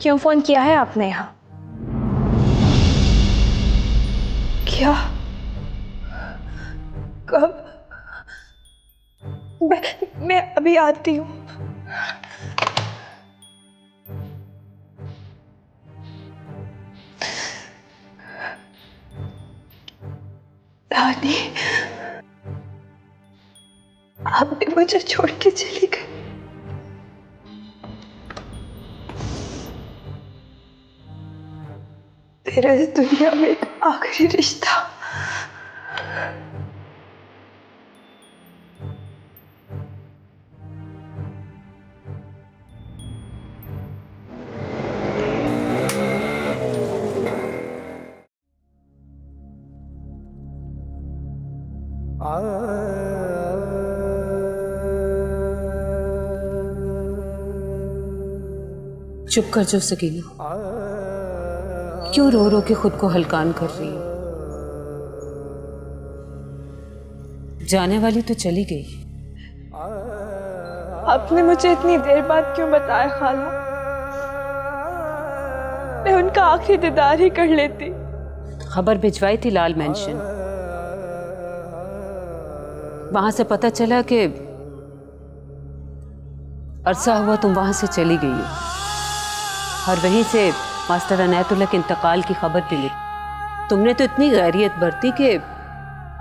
क्यों फोन किया है आपने यहाँ? क्या? कब? मैं अभी आती हूँ। नानी, आपने मुझे छोड़ के चली गई। तेरा इस दुनिया में एक आखिरी रिश्ता। चुप कर जो सकीना, क्यों रो रो के खुद को हलकान कर रही हो? जाने वाली तो चली गई। आपने मुझे इतनी देर बाद क्यों बताया खाला? मैं उनका आखिरी दीदार ही कर लेती। खबर भिजवाई थी लाल मेंशन, वहां से पता चला कि अरसा हुआ तुम वहां से चली गई हो, और वहीं से मास्टर अनायतुल्लाह के इंतकाल की खबर भी ली। तुमने तो इतनी गैरियत बरती कि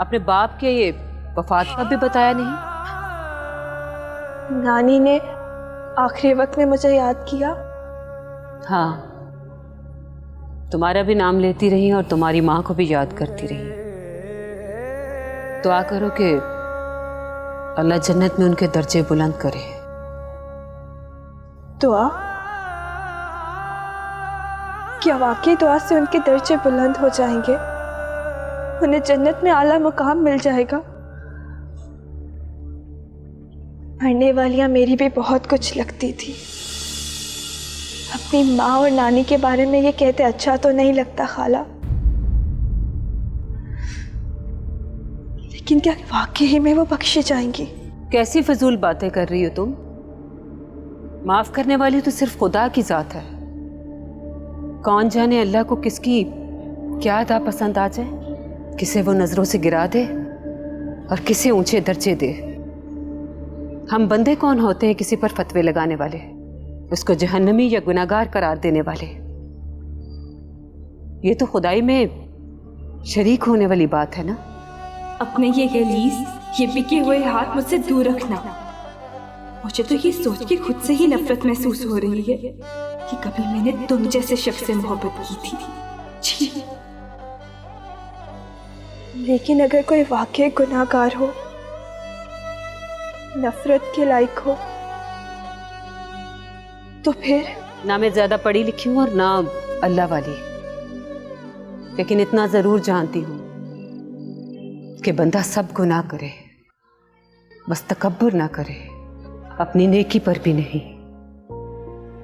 अपने बाप के ये वफात का भी बताया नहीं। नानी ने आखिरी वक्त में मुझे याद किया। हाँ, तुम्हारा भी नाम लेती रही और तुम्हारी माँ को भी याद करती रही। दुआ करो कि अल्लाह जन्नत में उनके दर्जे बुलंद करे। दुआ? क्या वाकई दुआ से उनके दर्जे बुलंद हो जाएंगे? उन्हें जन्नत में आला मुकाम मिल जाएगा? मरने वालियां मेरी भी बहुत कुछ लगती थी। अपनी माँ और नानी के बारे में ये कहते अच्छा तो नहीं लगता खाला, लेकिन क्या वाकई में वो बख्शे जाएंगी? कैसी फजूल बातें कर रही हो तुम? माफ करने वाली तो सिर्फ खुदा की जात है। कौन जाने अल्लाह को किसकी क्या अदा पसंद आ जाए, किसे वो नजरों से गिरा दे और किसे ऊंचे दर्जे दे। हम बंदे कौन होते हैं किसी पर फतवे लगाने वाले, उसको जहन्नमी या गुनाहगार करार देने वाले? ये तो खुदाई में शरीक होने वाली बात है ना। अपने ये गलीज, ये बिके हुए हाथ मुझसे दूर रखना। मुझे तो ये सोच के खुद से ही नफरत महसूस हो रही है कि कभी मैंने तुम जैसे शख्स से मोहब्बत की थी। छी। लेकिन अगर कोई वाकई गुनाहगार हो, नफरत के लायक हो, तो फिर? ना मैं ज्यादा पढ़ी लिखी हूं और ना अल्लाह वाली, लेकिन इतना जरूर जानती हूं कि बंदा सब गुनाह करे, बस तकब्बुर ना करे, अपनी नेकी पर भी नहीं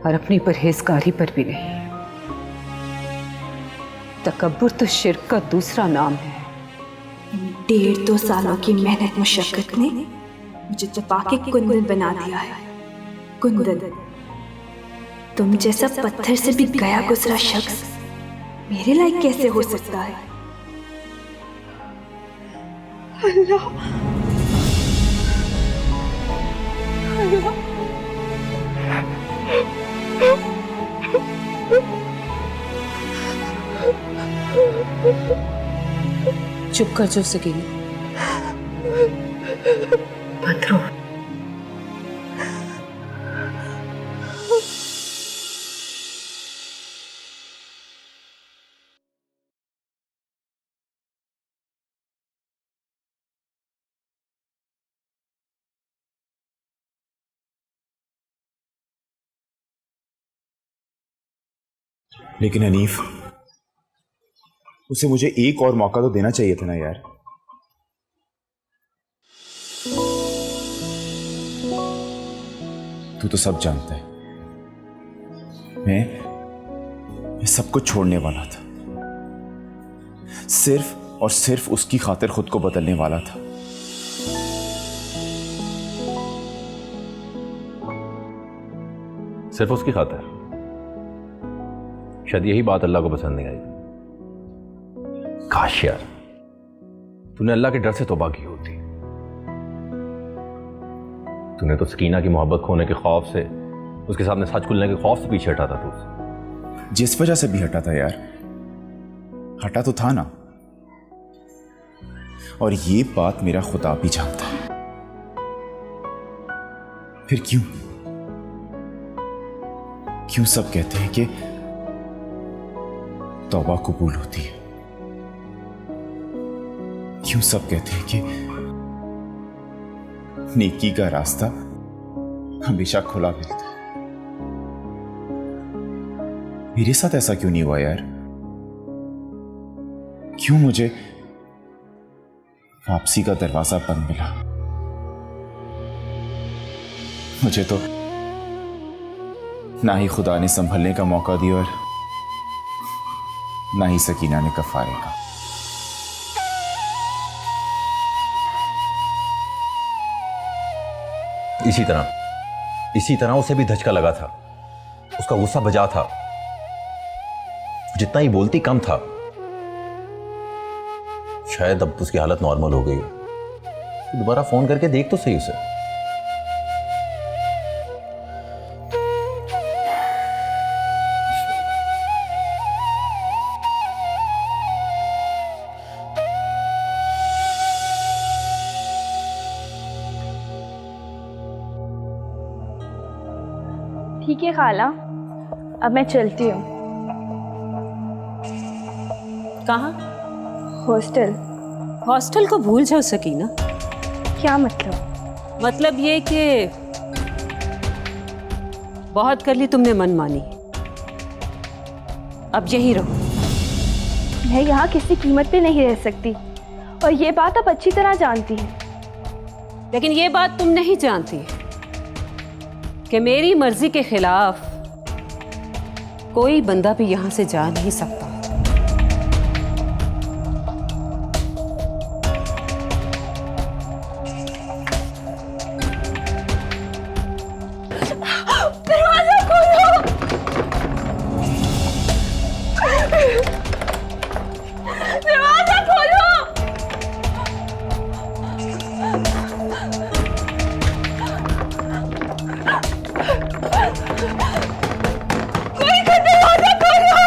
और अपनी परहेजगारी पर भी नहीं। तकब्बुर तो शिर्क का दूसरा नाम है। 1.5-2 सालों की मेहनत मुशक्कत ने मुझे चपा के कुंदन बना दिया है। कुंदन। तुम जैसा पत्थर से भी गया गुजरा शख्स मेरे लायक कैसे हो सकता है? अल्लाह, अल्लाह। चुप कर जो सकीना, मत रो। लेकिन हनीफ, उसे मुझे एक और मौका तो देना चाहिए था ना यार। तू तो सब जानता है, मैं सब कुछ छोड़ने वाला था, सिर्फ और सिर्फ उसकी खातिर खुद को बदलने वाला था। सिर्फ उसकी खातिर? शायद यही बात अल्लाह को पसंद नहीं आई। काश यार तूने अल्लाह के डर से तौबा की होती। तूने तो सकीना की मोहब्बत खोने के खौफ से, उसके सामने सच खुलने के खौफ से पीछे हटा था। तू जिस वजह से भी हटा था यार, हटा तो था ना। और ये बात मेरा खुदा भी जानता है। फिर क्यों सब कहते हैं कि तौबा कबूल होती है? क्यों सब कहते हैं कि नेकी का रास्ता हमेशा खुला मिलता है? मेरे साथ ऐसा क्यों नहीं हुआ यार? क्यों मुझे वापसी का दरवाजा बंद मिला? मुझे तो ना ही खुदा ने संभलने का मौका दिया और ना ही सकीना ने कफारे का। इसी तरह उसे भी धचका लगा था। उसका गुस्सा बजा था। जितना ही बोलती कम था। शायद अब उसकी हालत नॉर्मल हो गई। दोबारा फोन करके देख तो सही उसे। ठीक है खाला, अब मैं चलती हूँ। कहाँ? हॉस्टल। हॉस्टल को भूल जाओ सकीना। क्या मतलब? मतलब ये कि बहुत कर ली तुमने मनमानी, अब यही रहो। मैं यहाँ किसी कीमत पे नहीं रह सकती और ये बात आप अच्छी तरह जानती हैं। लेकिन ये बात तुम नहीं जानती कि मेरी मर्जी के खिलाफ कोई बंदा भी यहां से जा नहीं सकता। दरवाजा खोलो! दरवाजा खोलो! कोई तो दरवाजा खोलो!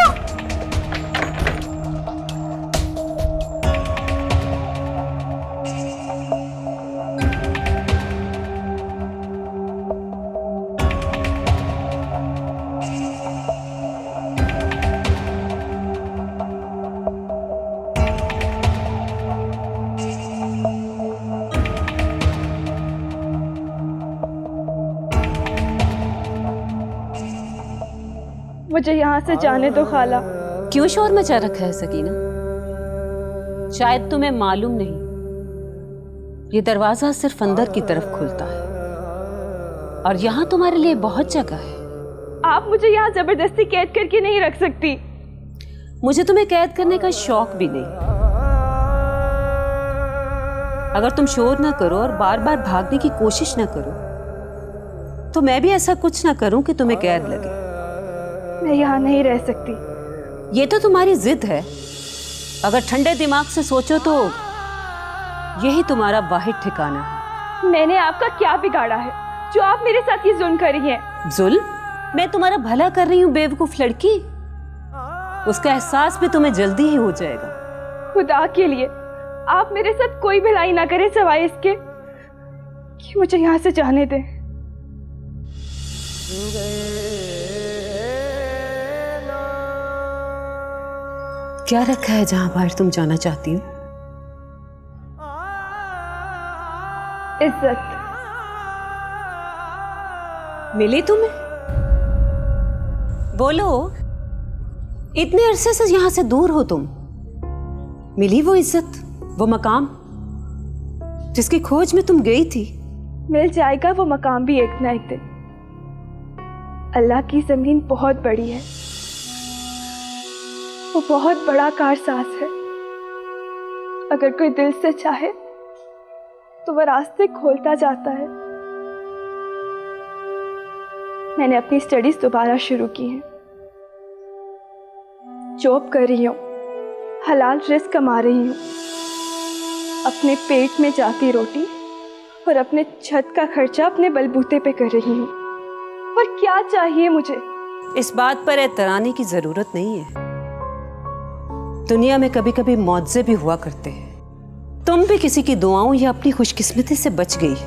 मुझे यहाँ से जाने दो खाला। क्यों शोर मचा रखा है सकीना? शायद तुम्हें मालूम नहीं, ये दरवाजा सिर्फ अंदर की तरफ खुलता है और यहाँ तुम्हारे लिए बहुत जगह है। आप मुझे यहाँ जबरदस्ती कैद करके नहीं रख सकती। मुझे तुम्हें कैद करने का शौक भी नहीं। अगर तुम शोर ना करो और बार बार भागने की कोशिश ना करो तो मैं भी ऐसा कुछ ना करूं कि तुम्हें कैद लगे। मैं यहाँ नहीं रह सकती। ये तो तुम्हारी जिद है। अगर ठंडे दिमाग से सोचो तो यही तुम्हारा वाहिद ठिकाना है। मैंने आपका क्या बिगाड़ा है जो आप मेरे साथ ये जुल्म कर रही हैं? जुल्म? मैं तुम्हारा भला कर रही हूँ बेवकूफ लड़की। उसका एहसास भी तुम्हें जल्दी ही हो जाएगा। खुदा के लिए आप मेरे साथ कोई भलाई ना करें सिवाय इसके कि मुझे यहाँ से जाने दें। क्या रखा है जहां बाहर तुम जाना चाहती हो? इज्जत। मिली तुम्हें? बोलो, इतने अरसे से यहां से दूर हो तुम। मिली वो इज्जत, वो मकाम जिसकी खोज में तुम गई थी? मिल जाएगा वो मकाम भी एक ना एक दिन। अल्लाह की जमीन बहुत बड़ी है, वो बहुत बड़ा कारसाज है। अगर कोई दिल से चाहे तो वह रास्ते खोलता जाता है। मैंने अपनी स्टडीज दोबारा शुरू की हैं। जॉब कर रही हूँ, हलाल रिस्क कमा रही हूँ, अपने पेट में जाती रोटी और अपने छत का खर्चा अपने बलबूते पे कर रही हूँ। और क्या चाहिए मुझे? इस बात पर एतराने की जरूरत नहीं है। दुनिया में कभी कभी मुआवजे भी हुआ करते हैं। तुम भी किसी की दुआओं या अपनी खुशकिस्मती से बच गई,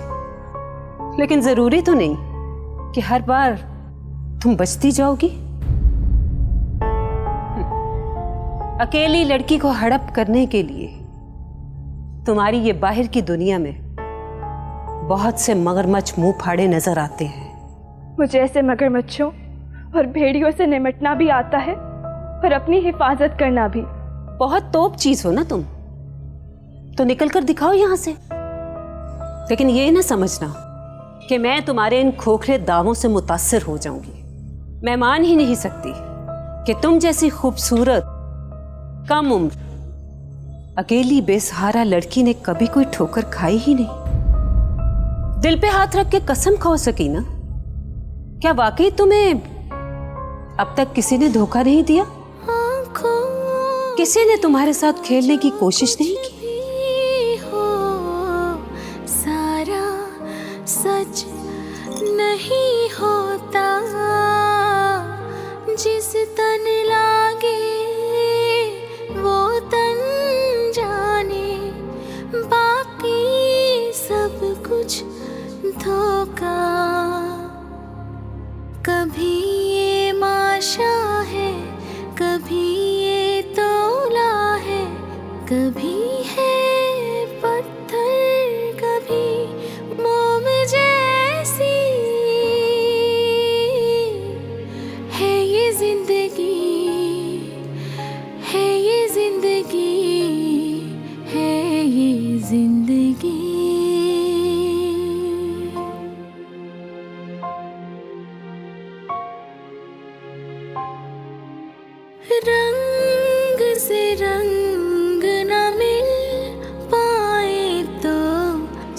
लेकिन जरूरी तो नहीं कि हर बार तुम बचती जाओगी। अकेली लड़की को हड़प करने के लिए तुम्हारी ये बाहर की दुनिया में बहुत से मगरमच्छ मुंह फाड़े नजर आते हैं। मुझे ऐसे मगरमच्छों और भेड़ियों से निपटना भी आता है और अपनी हिफाजत करना भी। बहुत तोप चीज हो ना तुम, तो निकल कर दिखाओ यहां से। लेकिन ये ना समझना कि मैं तुम्हारे इन खोखले दावों से मुतासिर हो जाऊंगी। मैं मान ही नहीं सकती कि तुम जैसी खूबसूरत, कम उम्र, अकेली बेसहारा लड़की ने कभी कोई ठोकर खाई ही नहीं। दिल पे हाथ रख के कसम खाओ सकीना, क्या वाकई तुम्हें अब तक किसी ने धोखा नहीं दिया? किसी ने तुम्हारे साथ खेलने की कोशिश नहीं की? सारा सच नहीं होता, जिस तन लागे वो तन जाने, बाकी सब कुछ धोखा। कभी ये माशा है, कभी ये तोला है, कभी है पत्थर, कभी मोम जैसी है ये जिंदगी, है ये जिंदगी, है ये जिंदगी। रंग से रंग न मिल पाए तो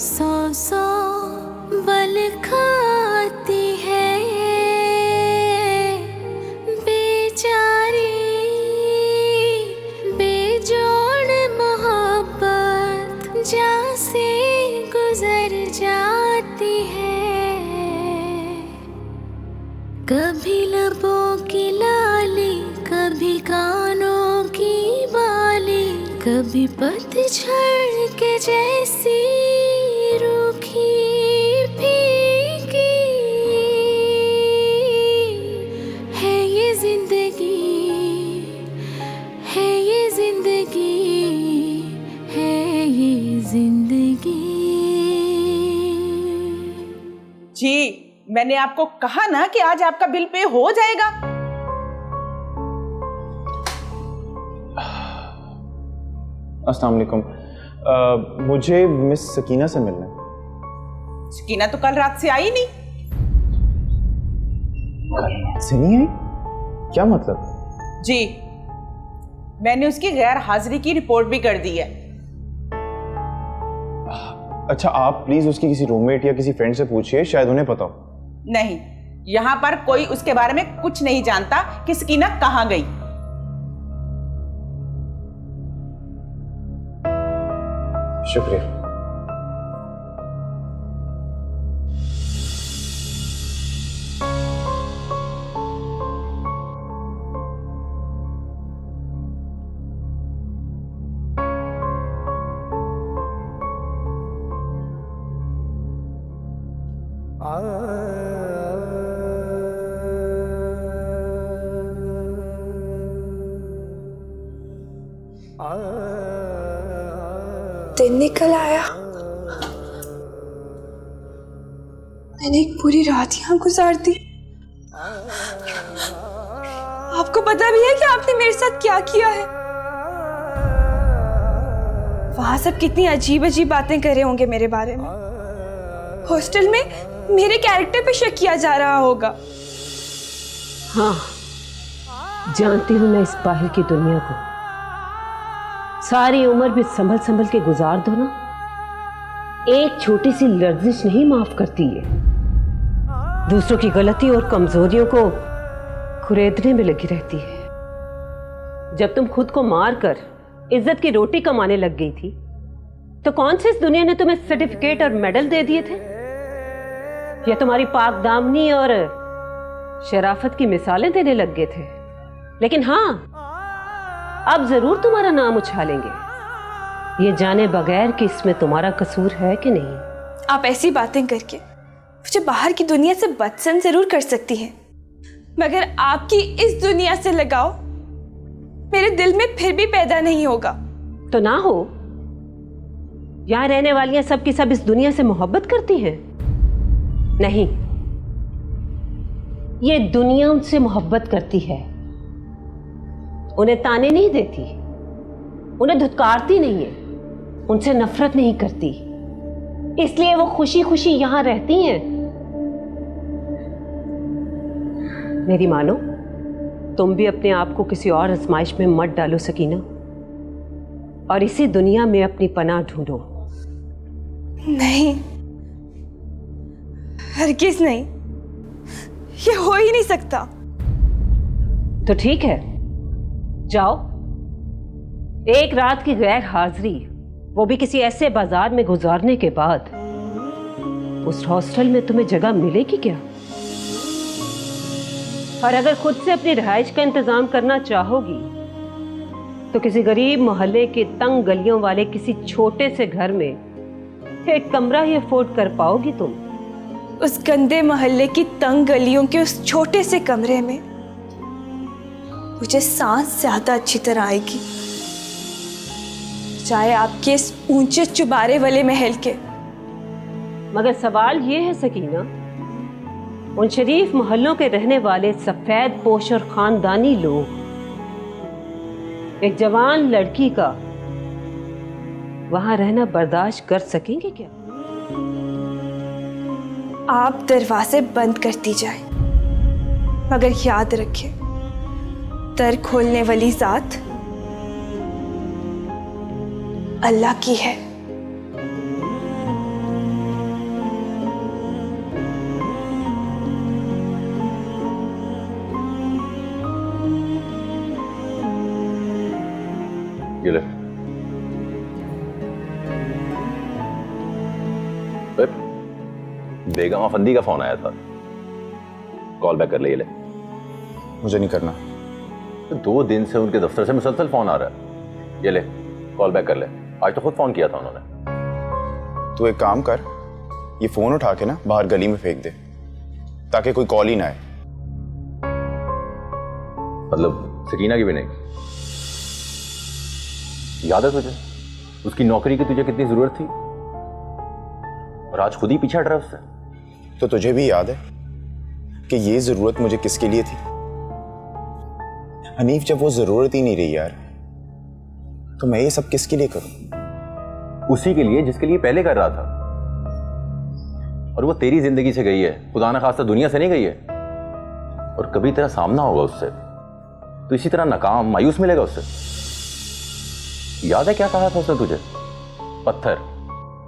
सौ सौ बल खाती है बेचारी, बेजोड़ मोहब्बत जहाँ से गुजर जाती है। कभी लबों की लाली, कभी कानों की बाली, कभी पतझड़ के जैसी रूखी फीकी है ये जिंदगी, है ये जिंदगी, है ये जिंदगी। जी, मैंने आपको कहा ना कि आज आपका बिल पे हो जाएगा। अस्सलाम वालेकुम। मुझे मिस सकीना से मिलना है। सकीना तो कल रात से आई नहीं। कल रात से नहीं आई? क्या मतलब? जी, मैंने उसकी गैर हाजिरी की रिपोर्ट भी कर दी है। अच्छा, आप प्लीज उसकी किसी रूममेट या किसी फ्रेंड से पूछिए, शायद उन्हें पता हो। नहीं, यहाँ पर कोई उसके बारे में कुछ नहीं जानता कि सकीना कहाँ गई। शुक्रिया। दिन निकल आया। मैंने एक पूरी रात यहाँ गुजार दी। आपको पता भी है कि आपने मेरे साथ क्या किया है? वहां सब कितनी अजीब अजीब बातें कर रहे होंगे मेरे बारे में। हॉस्टल में मेरे कैरेक्टर पे शक किया जा रहा होगा। हाँ, जानती हूं मैं इस बाहर की दुनिया को। सारी उम्र भी संभल संभल के गुजार दो ना, एक छोटी सी लर्जिश नहीं माफ करती है। दूसरों की गलती और कमजोरियों को कुरेदने में लगी रहती है। जब तुम खुद को मार कर इज्जत की रोटी कमाने लग गई थी तो कौन से इस दुनिया ने तुम्हें सर्टिफिकेट और मेडल दे दिए थे? या तुम्हारी पाक दामनी और शराफत की मिसालें देने लग गए थे? लेकिन हाँ, अब जरूर तुम्हारा नाम उछालेंगे, ये जाने बगैर कि इसमें तुम्हारा कसूर है कि नहीं। आप ऐसी बातें करके मुझे बाहर की दुनिया से बदसन जरूर कर सकती हैं, मगर आपकी इस दुनिया से लगाव मेरे दिल में फिर भी पैदा नहीं होगा। तो ना हो, यहां रहने वालियां सब की सब इस दुनिया से मोहब्बत करती हैं? नहीं, ये दुनिया उनसे मोहब्बत करती है, उन्हें ताने नहीं देती, उन्हें धुतकारती नहीं है, उनसे नफरत नहीं करती, इसलिए वो खुशी खुशी यहां रहती हैं। मेरी मानो, तुम भी अपने आप को किसी और आजमाइश में मत डालो सकीना, और इसी दुनिया में अपनी पनाह ढूंढो। नहीं, हरगिज नहीं, ये हो ही नहीं सकता। तो ठीक है, जाओ, एक रात की गैर हाजिरी, वो भी किसी ऐसे बाजार में गुजारने के बाद, उस हॉस्टल में तुम्हें जगह मिलेगी क्या? और अगर खुद से अपनी रिहाइश का इंतजाम करना चाहोगी तो किसी गरीब मोहल्ले के तंग गलियों वाले किसी छोटे से घर में एक कमरा ही अफोर्ड कर पाओगी तुम? उस गंदे मोहल्ले की तंग गलियों के उस छोटे से कमरे में मुझे सांस ज्यादा अच्छी तरह आएगी, चाहे आपके इस ऊंचे चुबारे वाले महल के। मगर सवाल ये है सकीना, उन शरीफ मोहल्लों के रहने वाले सफेद पोश और खानदानी लोग एक जवान लड़की का वहां रहना बर्दाश्त कर सकेंगे क्या? आप दरवाजे बंद करती जाए, मगर याद रखें, दर खोलने वाली जात अल्लाह की है। ये ले। बेगम अफंदी का फोन आया था, कॉल बैक कर ले। ये ले। मुझे नहीं करना। 2 दिन से उनके दफ्तर से मुसलसल फोन आ रहा है। ये ले, कॉल बैक कर ले। आज तो खुद फोन किया था उन्होंने। तू एक काम कर, ये फोन उठा के ना बाहर गली में फेंक दे, ताकि कोई कॉल ही ना आए। मतलब सकीना की भी नहीं? याद है तुझे उसकी नौकरी की तुझे कितनी जरूरत थी, और आज खुद ही पीछे हट रहा है उससे। तो तुझे भी याद है कि ये जरूरत मुझे किसके लिए थी? हनीफ, जब वो जरूरत ही नहीं रही यार, तो मैं ये सब किसके लिए करूं? उसी के लिए जिसके लिए पहले कर रहा था। और वो तेरी जिंदगी से गई है, खुदा न खास्ता दुनिया से नहीं गई है। और कभी तेरा सामना होगा उससे तो इसी तरह नाकाम मायूस मिलेगा उससे। याद है क्या कहा था उसने तुझे? पत्थर,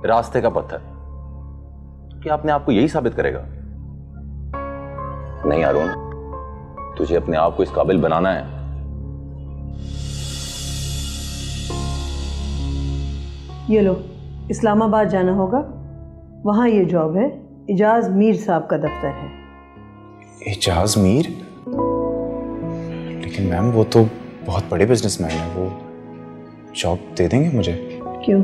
रास्ते का पत्थर। क्या अपने आप को यही साबित करेगा? नहीं अरुण, तुझे अपने आप को इस काबिल बनाना है। ये लो, इस्लामाबाद जाना होगा, वहाँ ये जॉब है, इजाज मीर साहब का दफ्तर है। एजाज मीर? लेकिन मैम वो तो बहुत बड़े बिजनेसमैन है, वो जॉब दे देंगे मुझे? क्यों,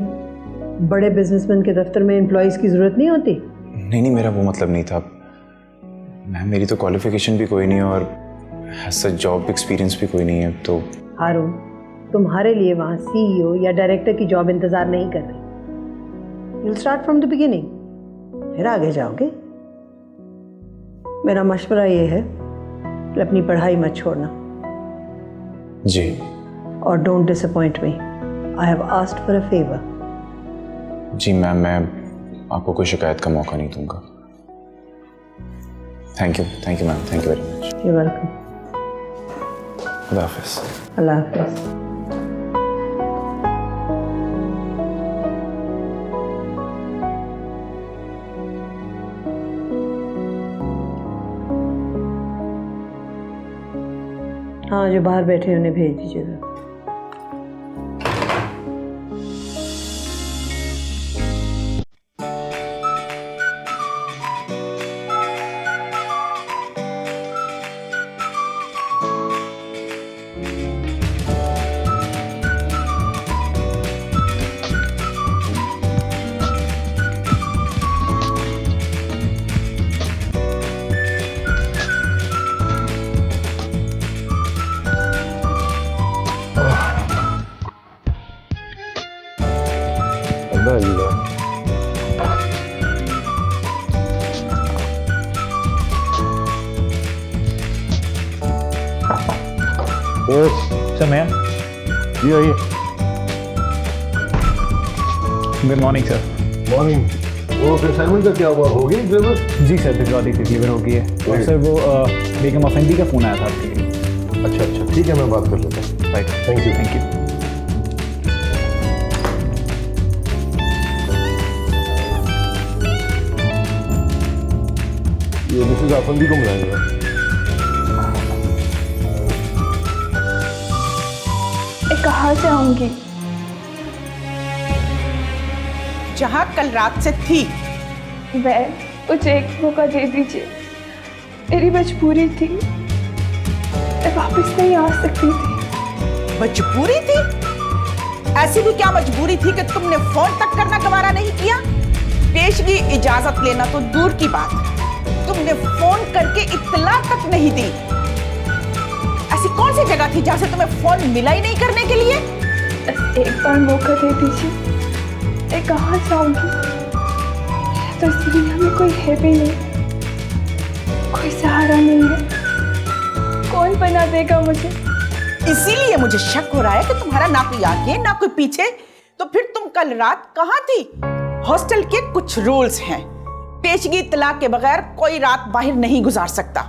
बड़े बिजनेसमैन के दफ्तर में एम्प्लॉयज़ की ज़रूरत नहीं होती? नहीं, मेरा वो मतलब नहीं था मैम। मेरी तो क्वालिफिकेशन भी कोई नहीं और ऐसा जॉब एक्सपीरियंस भी कोई नहीं है। तो हारून, तुम्हारे लिए वहाँ CEO या डायरेक्टर की जॉब इंतज़ार नहीं कर रही। You'll start from the beginning, फिर आगे जाओगे। मेरा मशवरा ये है कि अपनी पढ़ाई मत छोड़ना। जी। और don't disappoint me, I have asked for a favour. जी मैम, मैं आपको कोई शिकायत का मौका नहीं दूंगा। Thank you ma'am, thank you very much. You welcome. खुदा हाफिज़। अल्लाह हाफिज़। हाँ, जो बाहर बैठे हैं उन्हें भेज दीजिएगा। सर मैं ये आइए। Good morning sir. मॉर्निंग। वो असाइनमेंट का क्या हुआ, हो गई डिलीवर? जी सर, भिजवा दी थी, डिलीवर हो गई है। और सर वो बेगम अफंदी का फ़ोन आया था आपके लिए। अच्छा अच्छा, ठीक है, मैं बात कर लेता हूँ। Right, thank you. Thank you. ये मिसेज आफंदी को मिलाएंगे। कहाँ जाऊंगी? जहाँ कल रात से थी। मैम, मुझे एक मौका दे दीजिए, मेरी मजबूरी थी, मैं वापस नहीं आ सकती थी। मजबूरी थी? ऐसी भी क्या मजबूरी थी कि तुमने फोन तक करना गवारा नहीं किया? पेशगी इजाजत लेना तो दूर की बात, तुमने फोन करके इत्तला तक नहीं दी। ऐसी कौन सी जगह थी जहां से तुम्हें फोन मिला ही नहीं करने के लिए? बस एक बार मौका दे दीजिए, मैं कहाँ जाऊंगी? तो इस दुनिया में कोई है भी नहीं, कोई सहारा नहीं है, कौन बना देगा मुझे? इसीलिए मुझे शक हो रहा है कि तुम्हारा ना कोई आगे ना कोई पीछे। तो फिर तुम कल रात कहाँ थी? हॉस्टल के कुछ रूल्स हैं, पेशगी इत्तला के बगैर कोई रात बाहर नहीं गुजार सकता,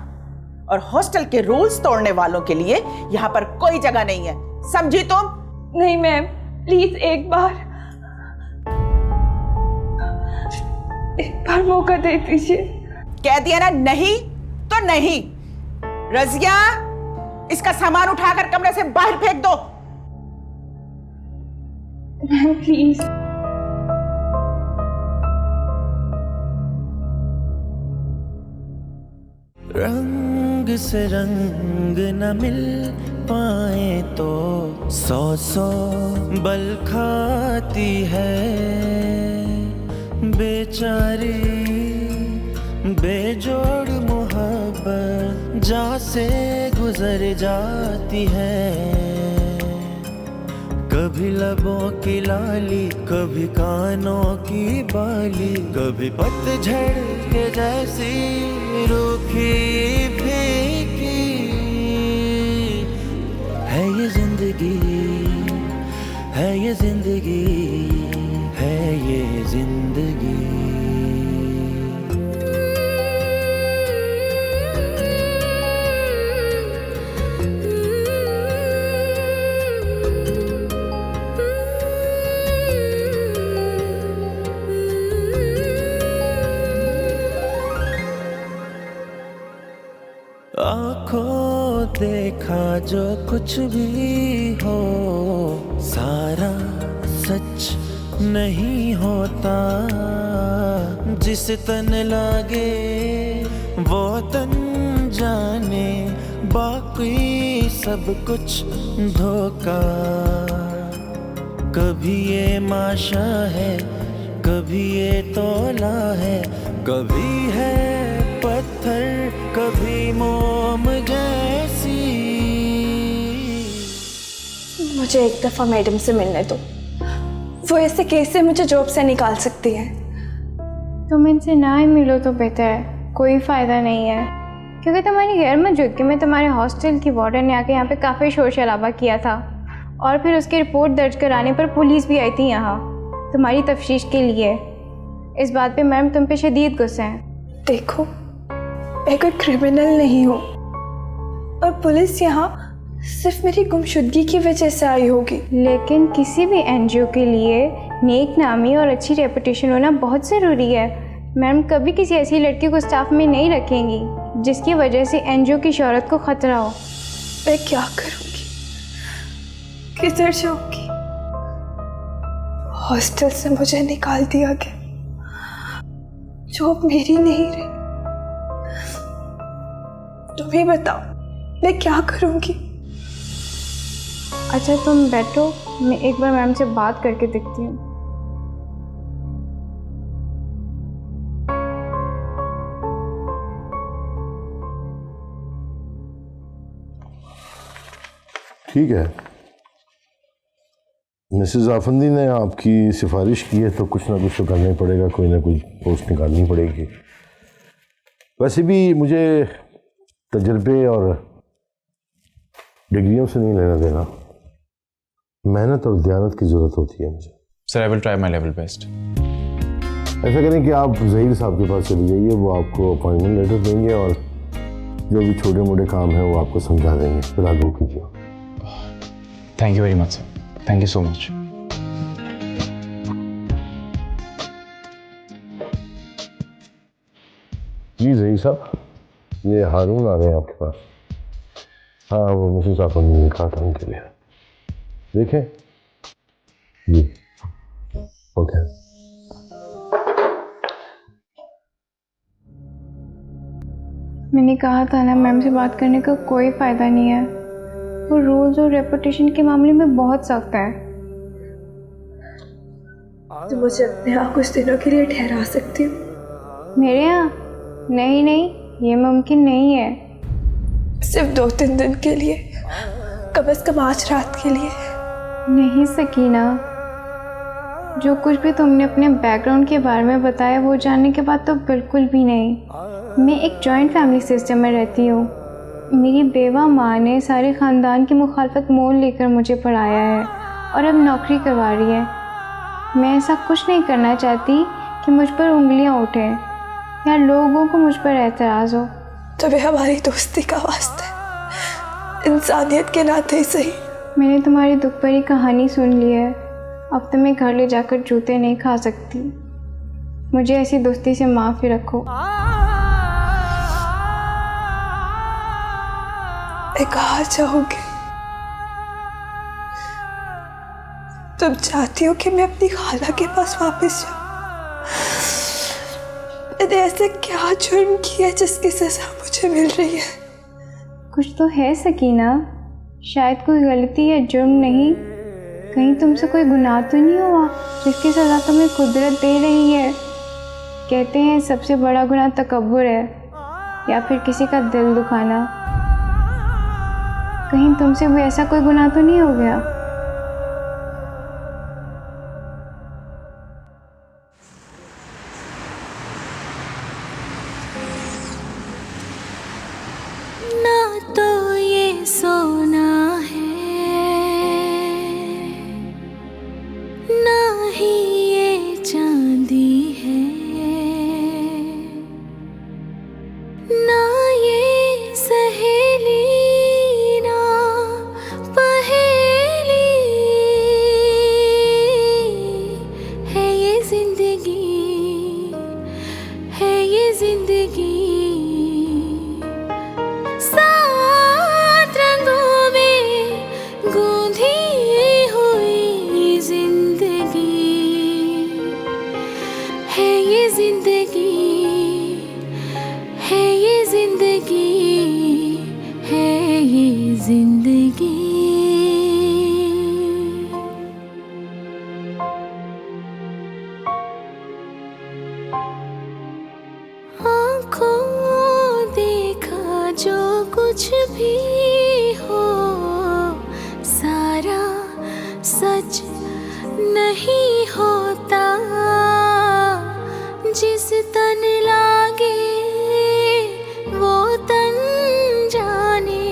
और हॉस्टल के रूल्स तोड़ने वालों के लिए यहाँ पर कोई जगह नहीं है, समझी तुम? नहीं मैम, प्लीज एक बार मौका दे दीजिए। कह दिया ना, नहीं तो नहीं। रजिया, इसका सामान उठाकर कमरे से बाहर फेंक दो। Ma'am please. रंग से रंग न मिल पाए तो 100 बल खाती है बेचारी बेजोड़ मोहब्बत जा से गुजर जाती है। कभी लबों की लाली, कभी कानों की बाली, कभी पतझड़ के जैसी रूखी फीकी है ये जिंदगी, है ये जिंदगी, है ये जिंदगी। आँखों देखा जो कुछ भी हो सारा सच नहीं होता, जिस तन लागे वो तन जाने, बाकी सब कुछ धोखा। कभी ये माशा है, कभी ये तोला है, कभी है पत्थर, कभी मोम जैसी। मुझे एक दफा मैडम से मिलने दो, वो ऐसे कैसे मुझे जॉब से निकाल सकती है? तुम इनसे ना ही मिलो तो बेहतर है, कोई फ़ायदा नहीं है, क्योंकि तुम्हारी गैर मौजूदगी में तुम्हारे हॉस्टल की वार्डन ने आके यहाँ पे काफ़ी शोर शराबा किया था, और फिर उसकी रिपोर्ट दर्ज कराने पर पुलिस भी आई थी यहाँ तुम्हारी तफ्तीश के लिए। इस बात पे मैम तुम पे शदीद गुस्सा है। देखो, मैं कोई क्रिमिनल नहीं हूँ, और पुलिस यहाँ सिर्फ मेरी गुमशुदगी की वजह से आई होगी। लेकिन किसी भी एनजीओ के लिए नेक नामी और अच्छी रेपुटेशन होना बहुत ज़रूरी है। मैम कभी किसी ऐसी लड़की को स्टाफ में नहीं रखेंगी जिसकी वजह से एनजीओ की शोहरत को ख़तरा हो। मैं क्या करूँगी, किधर जाऊँगी? हॉस्टल से मुझे निकाल दिया गया, जॉब मेरी नहीं रही। तुम ही बताओ, मैं क्या करूँगी? अच्छा तुम बैठो, मैं एक बार मैम से बात करके देखती हूँ। ठीक है, मिसेस आफंदी ने आपकी सिफारिश की है तो कुछ ना कुछ तो करना ही पड़ेगा, कोई ना कोई पोस्ट निकालनी पड़ेगी। वैसे भी मुझे तजर्बे और डिग्रियों से नहीं लेना देना, मेहनत और दयानत की जरूरत होती है मुझे। Sir I will try my level best. ऐसा करें कि आप ज़हीर साहब के पास चली जाइए, वो आपको अपॉइंटमेंट लेटर देंगे और जो भी छोटे मोटे काम है वो आपको समझा देंगे। फिलहाल वो कीजिए। Thank you very much sir, thank you so much. जी ज़हीर साहब, ये हारून आ गए हैं आपके पास। हाँ, वो मुझे साहब ने लिखा था उनके लिए, देखें जी। ओके। मैंने कहा था ना, मैम से बात करने का कोई फ़ायदा नहीं है। वो रूल्स और रेपुटेशन के मामले में बहुत सख्त है। तो मुझे अपने यहाँ कुछ दिनों के लिए ठहरा सकती हो? मेरे यहाँ? नहीं नहीं, ये मुमकिन नहीं है। सिर्फ 2-3 दिन के लिए, कम से कम आज रात के लिए। नहीं सकीना, जो कुछ भी तुमने अपने बैकग्राउंड के बारे में बताया वो जानने के बाद तो बिल्कुल भी नहीं। मैं एक जॉइंट फैमिली सिस्टम में रहती हूँ। मेरी बेवा माँ ने सारे ख़ानदान की मुखालफत मोल लेकर मुझे पढ़ाया है और अब नौकरी करवा रही है। मैं ऐसा कुछ नहीं करना चाहती कि मुझ पर उंगलियाँ उठें या लोगों को मुझ पर एतराज़ हो। तो वे हमारी दोस्ती का वास्ता है, इंसानियत के नाते ही सही। मैंने तुम्हारी दुख भरी कहानी सुन ली है। अब तो मैं घर ले जाकर जूते नहीं खा सकती। मुझे ऐसी दोस्ती से माफ़ी रखो। मैं कहाँ जाऊंगी? तुम चाहती हो कि मैं अपनी खाला के पास वापस जाऊं? मैंने ऐसे क्या जुर्म किया जिसकी सजा मुझे मिल रही है? कुछ तो है सकीना, शायद कोई गलती या जुर्म नहीं, कहीं तुमसे कोई गुनाह तो नहीं हुआ जिसकी सज़ा तुम्हें कुदरत दे रही है। कहते हैं सबसे बड़ा गुनाह तकब्बुर है या फिर किसी का दिल दुखाना। कहीं तुमसे भी ऐसा कोई गुनाह तो नहीं हो गया? ना तो ये सोना है, ना ही ये चांदी है, ना ये सहेली ना पहेली है। ये जिंदगी है, ये जिंदगी सात रंगों में गूंधी हुई जिंदगी है। ये जिंदगी है, ये जिंदगी है, ये जिंदगी। आँखों देखा जो कुछ भी हो, सारा सच नहीं होता। जिस तन लागे वो तन जाने,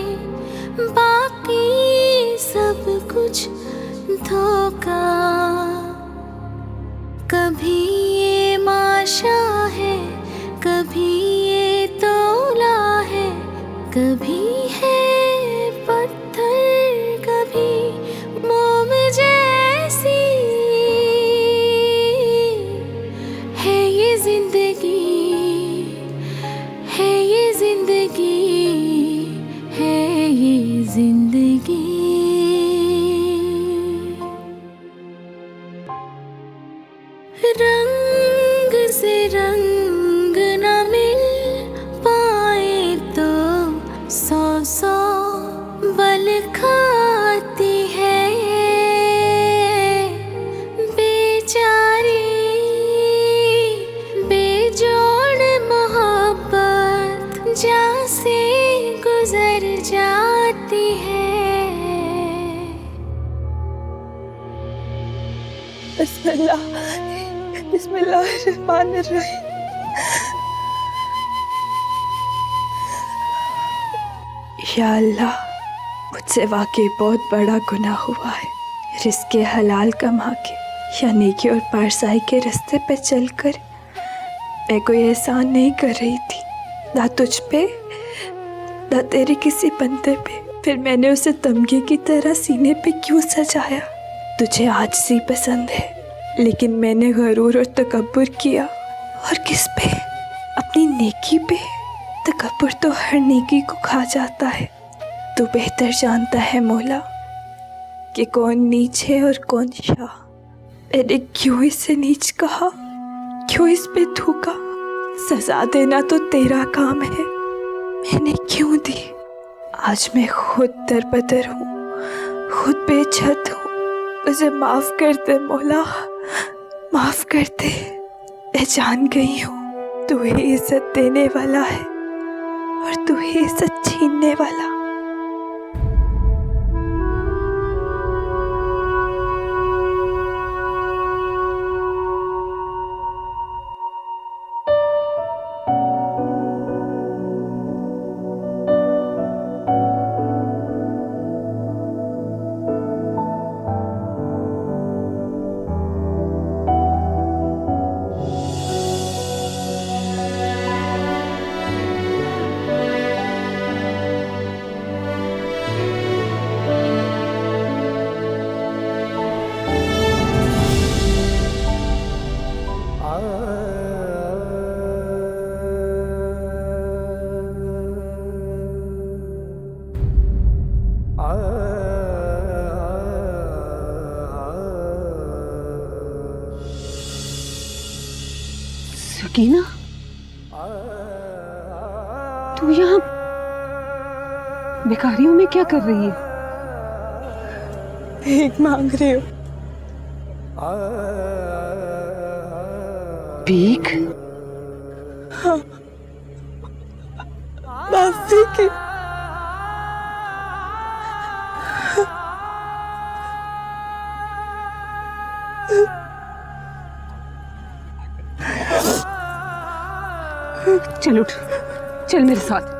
बाकी सब कुछ धोखा। कभी ये माशा है, कभी ये तोला है, कभी है पत्थर, कभी मोम जैसी है। ये जिंदगी है, ये जिंदगी है, ये जिंदगी। रंग से रंग न मिल पाए तो 100 बल खाती है। बेचारी बेजोड़ मोहब्बत जहाँ से गुजर जाती है। बिस्मिल्लाह, बिस्मिल्लाहिर्रहमानिर्रहीम। या अल्लाह, मुझसे वाकई बहुत बड़ा गुनाह हुआ है। रिज़्क़े हलाल कमा के या नेकी और पारसाई के रास्ते पे चलकर मैं कोई एहसान नहीं कर रही थी, ना तुझ पे ना तेरे किसी बंदे पे। फिर मैंने उसे तमगे की तरह सीने पे क्यों सजाया? तुझे आजिज़ी पसंद है, लेकिन मैंने गरूर और तकब्बुर किया। और किस पे? अपनी नेकी पे। तकब्बुर तो हर नेकी को खा जाता है। तू बेहतर जानता है मौला कि कौन नीच है और कौन शाह। मैंने क्यों इसे नीच कहा, क्यों इस पे थूका? सजा देना तो तेरा काम है, मैंने क्यों दी? आज मैं खुद दरबदर हूँ, खुद बेछत हूँ। मुझे माफ़ कर दे मौला, माफ़ कर दे। मैं जान गई हूँ तू ही इज्जत देने वाला है और तू ही इज्जत छीनने वाला। सकीना, तू यहाँ भिखारियों में क्या कर रही है? भीख मांग रही हूँ। भीख? हाँ, माफी की। चल उठ, चल मेरे साथ।